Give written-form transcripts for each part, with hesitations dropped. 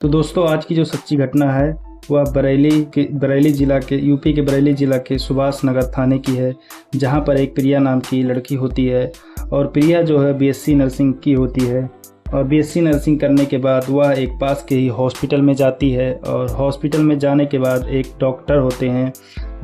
तो दोस्तों, आज की जो सच्ची घटना है वह बरेली ज़िला के यूपी के बरेली ज़िला के सुभाष नगर थाने की है, जहां पर एक प्रिया नाम की लड़की होती है। और प्रिया जो है बीएससी नर्सिंग की होती है। और बीएससी नर्सिंग करने के बाद वह एक पास के ही हॉस्पिटल में जाती है। और हॉस्पिटल में जाने के बाद एक डॉक्टर होते हैं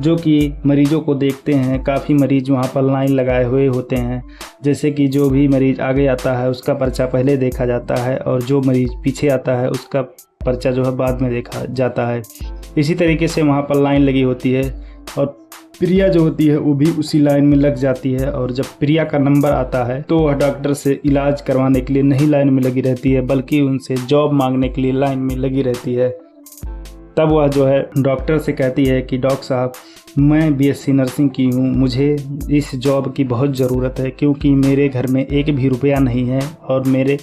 जो कि मरीज़ों को देखते हैं। काफ़ी मरीज़ वहाँ पर लाइन लगाए हुए होते हैं। जैसे कि जो भी मरीज़ आगे आता है उसका पर्चा पहले देखा जाता है, और जो मरीज़ पीछे आता है उसका पर्चा जो है बाद में देखा जाता है। इसी तरीके से वहाँ पर लाइन लगी होती है, और प्रिया जो होती है वो भी उसी लाइन में लग जाती है। और जब प्रिया का नंबर आता है तो वह डॉक्टर से इलाज करवाने के लिए नहीं लाइन में लगी रहती है, बल्कि उनसे जॉब मांगने के लिए लाइन में लगी रहती है। तब वह जो है डॉक्टर से कहती है कि डॉक्टर साहब, मैं बीएससी नर्सिंग की हूँ, मुझे इस जॉब की बहुत ज़रूरत है, क्योंकि मेरे घर में एक भी रुपया नहीं है और मेरे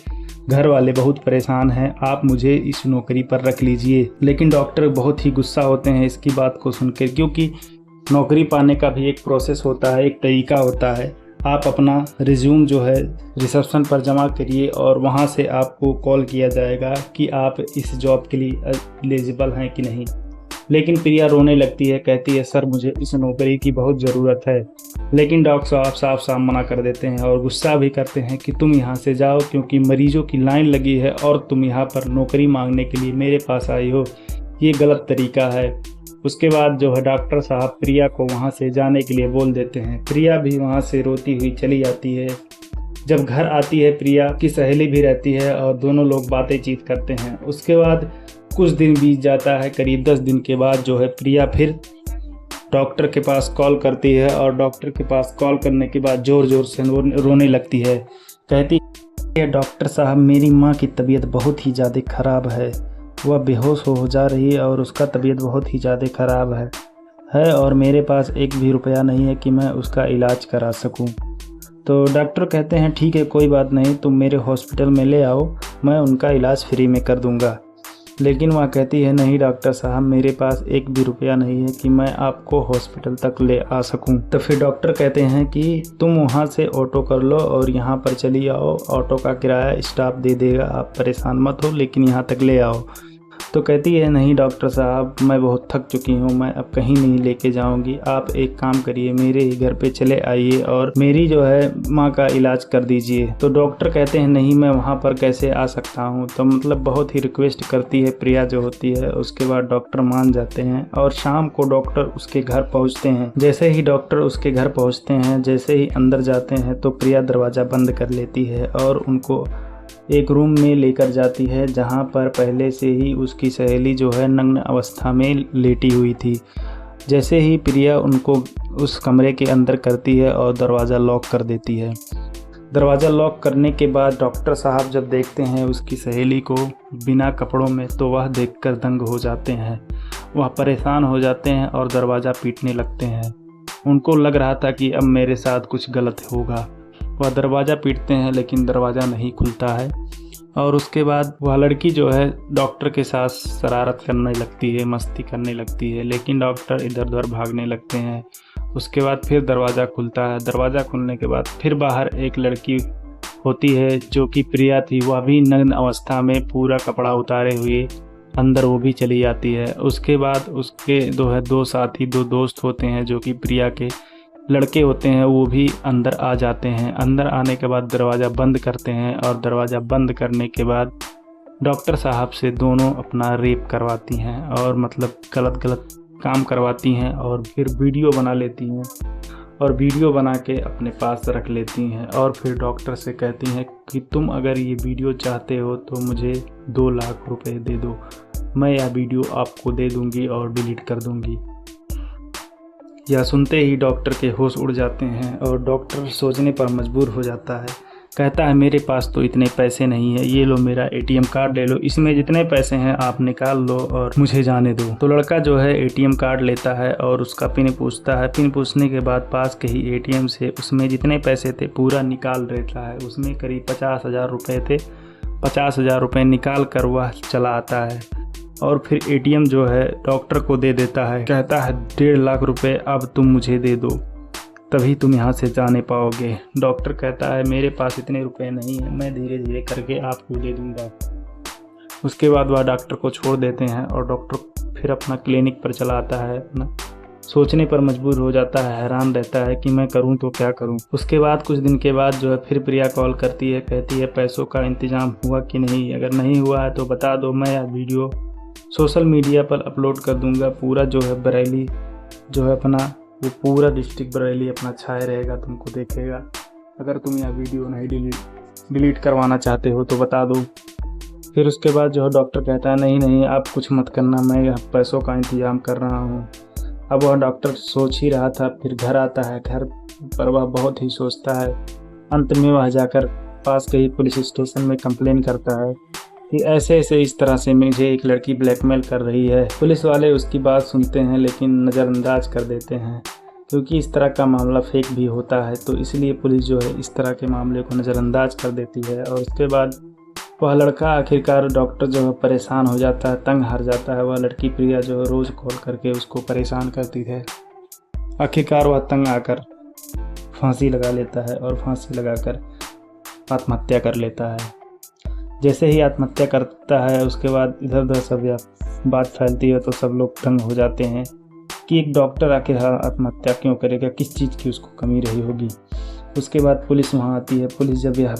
घर वाले बहुत परेशान हैं। आप मुझे इस नौकरी पर रख लीजिए। लेकिन डॉक्टर बहुत ही गुस्सा होते हैं इसकी बात को सुनकर, क्योंकि नौकरी पाने का भी एक प्रोसेस होता है, एक तरीका होता है। आप अपना रिज्यूम जो है रिसेप्शन पर जमा करिए और वहां से आपको कॉल किया जाएगा कि आप इस जॉब के लिए एलिजिबल हैं कि नहीं। लेकिन प्रिया रोने लगती है, कहती है सर मुझे इस नौकरी की बहुत ज़रूरत है। लेकिन डॉक्टर साहब साफ साफ मना कर देते हैं और गुस्सा भी करते हैं कि तुम यहाँ से जाओ, क्योंकि मरीजों की लाइन लगी है और तुम यहाँ पर नौकरी मांगने के लिए मेरे पास आई हो, ये गलत तरीका है। उसके बाद जो है डॉक्टर साहब प्रिया को वहाँ से जाने के लिए बोल देते हैं। प्रिया भी वहाँ से रोती हुई चली जाती है। जब घर आती है, प्रिया की सहेली भी रहती है और दोनों लोग बातें चीत करते हैं। उसके बाद कुछ दिन बीत जाता है। करीब 10 दिन के बाद जो है प्रिया फिर डॉक्टर के पास कॉल करती है, और डॉक्टर के पास कॉल करने के बाद ज़ोर ज़ोर से रोने लगती है। कहती है डॉक्टर साहब, मेरी माँ की तबीयत बहुत ही ज़्यादा ख़राब है, वह बेहोश हो जा रही है और उसका तबीयत बहुत ही ज़्यादा ख़राब है और मेरे पास एक भी रुपया नहीं है कि मैं उसका इलाज करा सकूं। तो डॉक्टर कहते हैं ठीक है, कोई बात नहीं, तुम मेरे हॉस्पिटल में ले आओ, मैं उनका इलाज फ्री में कर दूंगा। लेकिन वह कहती है नहीं डॉक्टर साहब, मेरे पास एक भी रुपया नहीं है कि मैं आपको हॉस्पिटल तक ले आ सकूं। तो फिर डॉक्टर कहते हैं कि तुम वहां से ऑटो कर लो और यहाँ पर चली आओ, ऑटो का किराया स्टाफ दे देगा, आप परेशान मत हो, लेकिन यहाँ तक ले आओ। तो कहती है नहीं डॉक्टर साहब, मैं बहुत थक चुकी हूँ, मैं अब कहीं नहीं लेके जाऊँगी। आप एक काम करिए, मेरे ही घर पे चले आइए और मेरी जो है माँ का इलाज कर दीजिए। तो डॉक्टर कहते हैं नहीं, मैं वहाँ पर कैसे आ सकता हूँ। तो मतलब बहुत ही रिक्वेस्ट करती है प्रिया जो होती है। उसके बाद डॉक्टर मान जाते हैं और शाम को डॉक्टर उसके घर पहुँचते हैं। जैसे ही डॉक्टर उसके घर पहुँचते हैं, जैसे ही अंदर जाते हैं तो प्रिया दरवाज़ा बंद कर लेती है और उनको एक रूम में लेकर जाती है, जहां पर पहले से ही उसकी सहेली जो है नग्न अवस्था में लेटी हुई थी। जैसे ही प्रिया उनको उस कमरे के अंदर करती है और दरवाज़ा लॉक कर देती है। दरवाज़ा लॉक करने के बाद डॉक्टर साहब जब देखते हैं उसकी सहेली को बिना कपड़ों में, तो वह देखकर दंग हो जाते हैं। वह परेशान हो जाते हैं और दरवाज़ा पीटने लगते हैं। उनको लग रहा था कि अब मेरे साथ कुछ गलत होगा। वह दरवाज़ा पीटते हैं लेकिन दरवाज़ा नहीं खुलता है। और उसके बाद वह लड़की जो है डॉक्टर के साथ शरारत करने लगती है, मस्ती करने लगती है, लेकिन डॉक्टर इधर उधर भागने लगते हैं। उसके बाद फिर दरवाज़ा खुलता है। दरवाज़ा खुलने के बाद फिर बाहर एक लड़की होती है जो कि प्रिया थी। वह भी नग्न अवस्था में पूरा कपड़ा उतारे हुए अंदर वो भी चली जाती है। उसके बाद उसके दो साथी, दो दोस्त होते हैं जो कि प्रिया के लड़के होते हैं, वो भी अंदर आ जाते हैं। अंदर आने के बाद दरवाज़ा बंद करते हैं और दरवाज़ा बंद करने के बाद डॉक्टर साहब से दोनों अपना रेप करवाती हैं और मतलब गलत काम करवाती हैं। और फिर वीडियो बना लेती हैं और वीडियो बना के अपने पास रख लेती हैं। और फिर डॉक्टर से कहती हैं कि तुम अगर ये वीडियो चाहते हो तो मुझे 2 लाख रुपए दे दो, मैं यह वीडियो आपको दे दूँगी और डिलीट कर दूँगी। यह सुनते ही डॉक्टर के होश उड़ जाते हैं और डॉक्टर सोचने पर मजबूर हो जाता है। कहता है मेरे पास तो इतने पैसे नहीं है, ये लो मेरा एटीएम कार्ड ले लो, इसमें जितने पैसे हैं आप निकाल लो और मुझे जाने दो। तो लड़का जो है एटीएम कार्ड लेता है और उसका पिन पूछता है। पिन पूछने के बाद पास के ही एटीएम से उसमें जितने पैसे थे पूरा निकाल लेता है। उसमें करीब 50,000 रुपये थे। 50,000 रुपये निकाल कर वह चला आता है और फिर एटीएम जो है डॉक्टर को दे देता है। कहता है 1.5 लाख रुपए अब तुम मुझे दे दो, तभी तुम यहाँ से जाने पाओगे। डॉक्टर कहता है मेरे पास इतने रुपए नहीं है, मैं धीरे धीरे करके आपको दे दूंगा। उसके बाद वह डॉक्टर को छोड़ देते हैं और डॉक्टर फिर अपना क्लिनिक पर चला आता है। अपना सोचने पर मजबूर हो जाता है, हैरान रहता है कि मैं करूं तो क्या करूं। उसके बाद कुछ दिन के बाद जो है फिर प्रिया कॉल करती है, कहती है पैसों का इंतजाम हुआ कि नहीं, अगर नहीं हुआ है तो बता दो, मैं यह वीडियो सोशल मीडिया पर अपलोड कर दूंगा। पूरा जो है बरेली जो है अपना वो पूरा डिस्ट्रिक्ट बरेली अपना छाए रहेगा, तुमको देखेगा। अगर तुम यह वीडियो नहीं डिलीट करवाना चाहते हो तो बता दो। फिर उसके बाद जो है डॉक्टर कहता है नहीं नहीं आप कुछ मत करना, मैं यह पैसों का इंतजाम कर रहा हूँ। अब वह डॉक्टर सोच ही रहा था, फिर घर आता है। घर पर वह बहुत ही सोचता है। अंत में वह जाकर पास के ही पुलिस स्टेशन में कंप्लेन करता है कि ऐसे ऐसे इस तरह से मुझे एक लड़की ब्लैकमेल कर रही है। पुलिस वाले उसकी बात सुनते हैं लेकिन नज़रअंदाज कर देते हैं, क्योंकि इस तरह का मामला फेक भी होता है, तो इसलिए पुलिस जो है इस तरह के मामले को नज़रअंदाज कर देती है। और उसके बाद वह लड़का आखिरकार डॉक्टर जो है परेशान हो जाता है, तंग हार जाता है। वह लड़की प्रिया जो है रोज़ कॉल करके उसको परेशान करती है। आखिरकार वह तंग आकर फांसी लगा लेता है और फांसी लगाकर आत्महत्या कर लेता है। जैसे ही आत्महत्या करता है उसके बाद इधर उधर सब यह बात फैलती है तो सब लोग तंग हो जाते हैं कि एक डॉक्टर आखिर आत्महत्या क्यों करेगा, किस चीज़ की उसको कमी रही होगी। उसके बाद पुलिस वहाँ आती है। पुलिस जब यह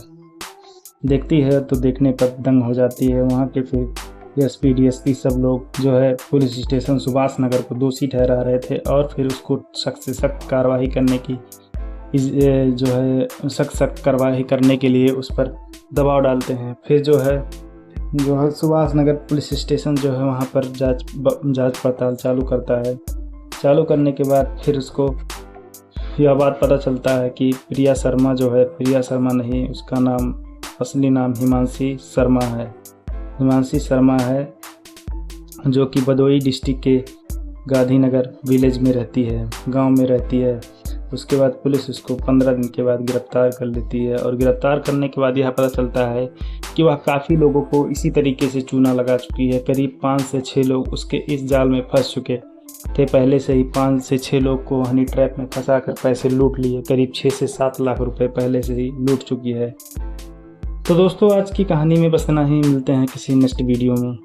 देखती है तो देखने पर दंग हो जाती है। वहाँ के फिर एसपी डीएसपी सब लोग जो है पुलिस स्टेशन सुभाष नगर को दोषी ठहरा रहे थे और फिर उसको सख्त से सख्त कार्रवाई करने की जो है सख्त कार्रवाई करने के लिए उस पर दबाव डालते हैं। फिर जो है सुभाष नगर पुलिस स्टेशन जो है वहाँ पर जांच पड़ताल चालू करता है। चालू करने के बाद फिर उसको यह बात पता चलता है कि प्रिया शर्मा जो है, प्रिया शर्मा नहीं, उसका नाम असली नाम हिमांशी शर्मा है। हिमांशी शर्मा है जो कि भदोही डिस्ट्रिक्ट के गांधीनगर विलेज में रहती है, गांव में रहती है। उसके बाद पुलिस उसको 15 दिन के बाद गिरफ्तार कर लेती है और गिरफ्तार करने के बाद यह पता चलता है कि वह काफ़ी लोगों को इसी तरीके से चूना लगा चुकी है। करीब 5 से 6 लोग उसके इस जाल में फंस चुके थे। पहले से ही 5 से 6 लोग को हनी ट्रैप में फंसा कर पैसे लूट लिए। करीब 6 से 7 लाख रुपए पहले से ही लूट चुकी है। तो दोस्तों आज की कहानी में बस इतना ही। मिलते हैं किसी नेक्स्ट वीडियो में।